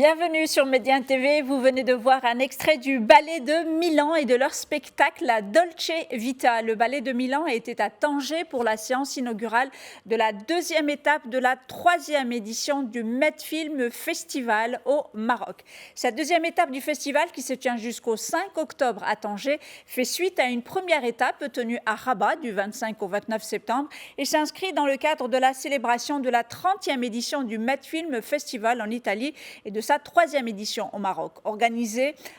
Bienvenue sur Médien TV. Vous venez de voir un extrait du ballet de Milan et de leur spectacle La Dolce Vita. Le ballet de Milan était à Tanger pour la séance inaugurale de la deuxième étape de la troisième édition du Medfilm Festival au Maroc. Cette deuxième étape du festival, qui se tient jusqu'au 5 octobre à Tanger, fait suite à une première étape tenue à Rabat du 25 au 29 septembre et s'inscrit dans le cadre de la célébration de la 30e édition du Medfilm Festival en Italie et de sa troisième édition au Maroc.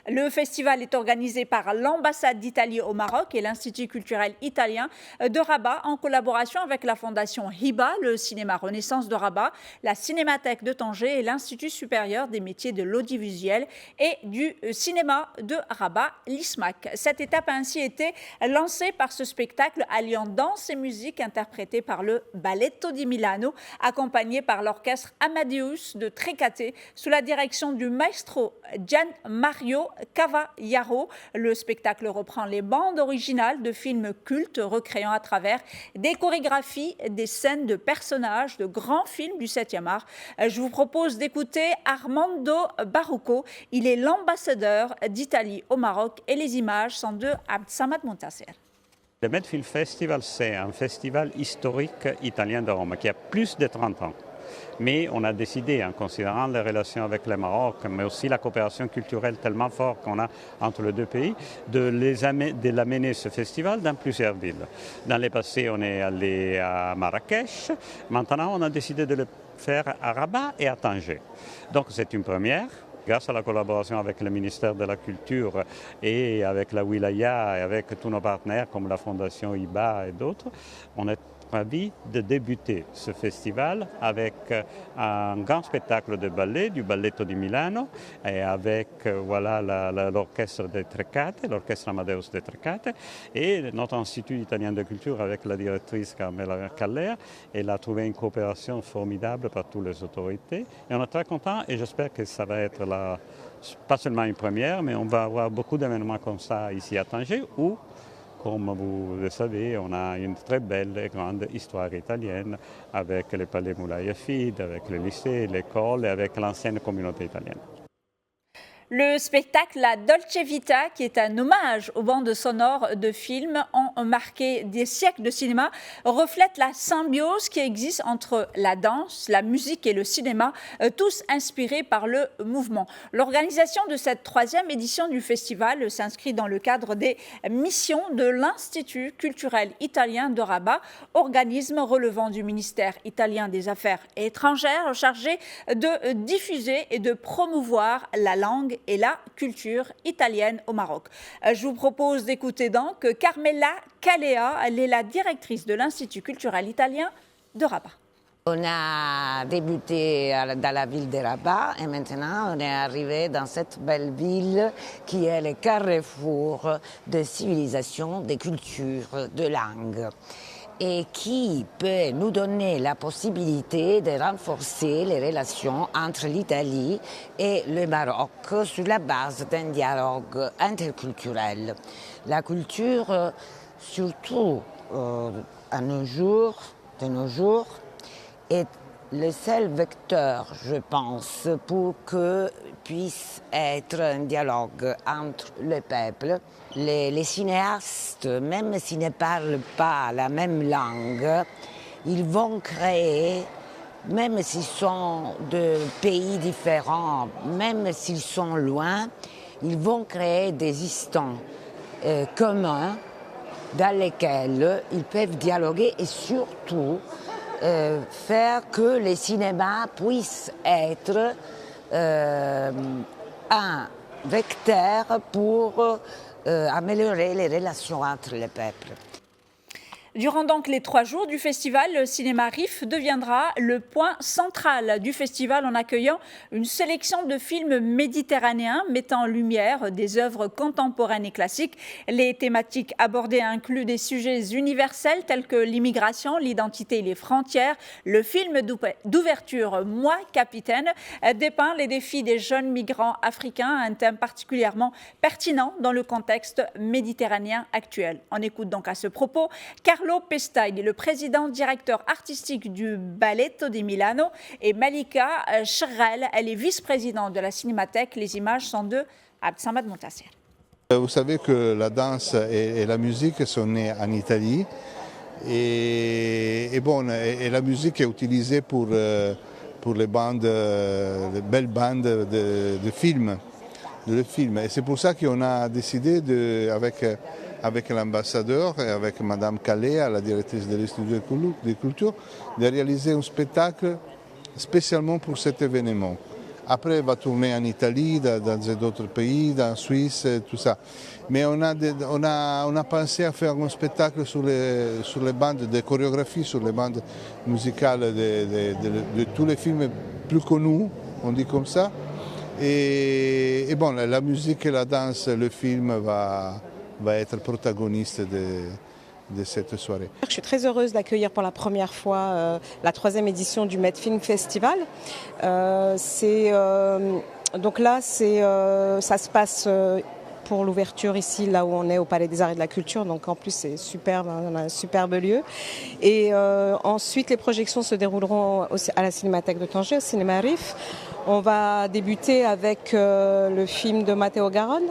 Le festival est organisé par l'ambassade d'Italie au Maroc et l'Institut culturel italien de Rabat en collaboration avec la fondation Hiba, le cinéma Renaissance de Rabat, la Cinémathèque de Tanger et l'Institut supérieur des métiers de l'audiovisuel et du cinéma de Rabat, l'ISMAC. Cette étape a ainsi été lancée par ce spectacle alliant danse et musique interprété par le Balletto di Milano, accompagné par l'orchestre Amadeus de Trecate sous la direction du maestro Gian Mario Cavallaro. Le spectacle reprend les bandes originales de films cultes, recréant à travers des chorégraphies, des scènes de personnages de grands films du 7e art. Je vous propose d'écouter Armando Baruco. Il est l'ambassadeur d'Italie au Maroc et les images sont de Abdsamad Montasser. Le Medfilm Festival, c'est un festival historique italien de Rome qui a plus de 30 ans. Mais on a décidé, en considérant les relations avec le Maroc, mais aussi la coopération culturelle tellement forte qu'on a entre les deux pays, de l'amener ce festival dans plusieurs villes. Dans le passé, on est allé à Marrakech. Maintenant, on a décidé de le faire à Rabat et à Tanger. Donc, c'est une première. Grâce à la collaboration avec le ministère de la Culture et avec la Wilaya et avec tous nos partenaires comme la Fondation IBA et d'autres, on est ravis de débuter ce festival avec un grand spectacle de ballet, du Balletto di Milano, et avec l'orchestre de Trecate, l'orchestre Amadeus de Trecate, et notre Institut italien de culture avec la directrice Carmela Caller. Elle a trouvé une coopération formidable par toutes les autorités. Et on est très contents et j'espère que ça va être pas seulement une première, mais on va avoir beaucoup d'événements comme ça ici à Tanger où, comme vous le savez, on a une très belle et grande histoire italienne avec le palais Moulay Afid, avec le lycée, l'école et avec l'ancienne communauté italienne. Le spectacle La Dolce Vita, qui est un hommage aux bandes sonores de films ont marqué des siècles de cinéma, reflète la symbiose qui existe entre la danse, la musique et le cinéma, tous inspirés par le mouvement. L'organisation de cette troisième édition du festival s'inscrit dans le cadre des missions de l'Institut culturel italien de Rabat, organisme relevant du ministère italien des Affaires étrangères chargé de diffuser et de promouvoir la langue et la culture italienne au Maroc. Je vous propose d'écouter donc Carmela Calea. Elle est la directrice de l'Institut culturel italien de Rabat. On a débuté dans la ville de Rabat et maintenant on est arrivé dans cette belle ville qui est le carrefour de civilisation, de culture, de langue, et qui peut nous donner la possibilité de renforcer les relations entre l'Italie et le Maroc sur la base d'un dialogue interculturel. La culture, surtout de nos jours, est le seul vecteur, je pense, pour que puisse être un dialogue entre les peuples. Les cinéastes, même s'ils ne parlent pas la même langue, ils vont créer, même s'ils sont de pays différents, même s'ils sont loin, ils vont créer des instants communs dans lesquels ils peuvent dialoguer et surtout faire que le cinéma puisse être un vecteur pour améliorer les relations entre les peuples. Durant donc les 3 jours du festival, le cinéma RIF deviendra le point central du festival en accueillant une sélection de films méditerranéens mettant en lumière des œuvres contemporaines et classiques. Les thématiques abordées incluent des sujets universels tels que l'immigration, l'identité et les frontières. Le film d'ouverture Moi, capitaine dépeint les défis des jeunes migrants africains, un thème particulièrement pertinent dans le contexte méditerranéen actuel. On écoute donc à ce propos Carmela Carlo Pesta, il est le président directeur artistique du Balletto di Milano, et Malika Shrel, elle est vice-présidente de la Cinémathèque. Les images sont de Abdsamad Montassir. Vous savez que la danse et la musique sont nées en Italie et la musique est utilisée pour les bandes, les belles bandes de films. Et c'est pour ça qu'on a décidé, avec l'ambassadeur et avec Madame Calais, la directrice de l'Institut de culture, de réaliser un spectacle spécialement pour cet événement. Après, elle va tourner en Italie, dans d'autres pays, en Suisse, tout ça. Mais on a pensé à faire un spectacle sur les bandes de chorégraphie, sur les bandes musicales de tous les films plus connus, on dit comme ça. Et la musique et la danse, le film va être protagoniste de cette soirée. Je suis très heureuse d'accueillir pour la première fois la 3e édition du Med Film Festival. Donc là, ça se passe pour l'ouverture ici, là où on est au Palais des Arts et de la Culture. Donc en plus, c'est superbe, on a un superbe lieu. Et ensuite, les projections se dérouleront à la Cinémathèque de Tanger, au Cinéma Rif. On va débuter avec le film de Matteo Garonne,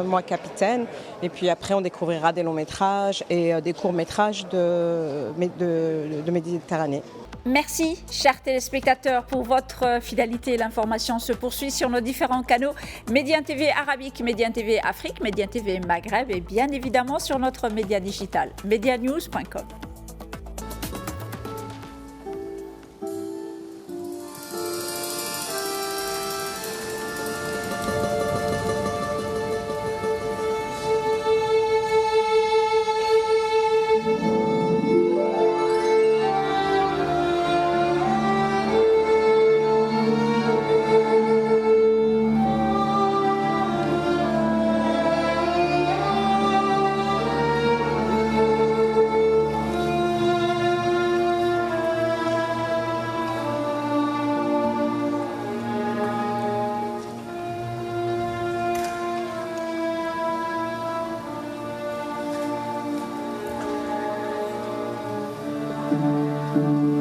Moi Capitaine, et puis après on découvrira des longs métrages et des courts métrages de Méditerranée. Merci, chers téléspectateurs, pour votre fidélité. L'information se poursuit sur nos différents canaux Médiane TV Arabique, Médiane TV Afrique, Médiane TV Maghreb et bien évidemment sur notre média digital, medianews.com. Thank you.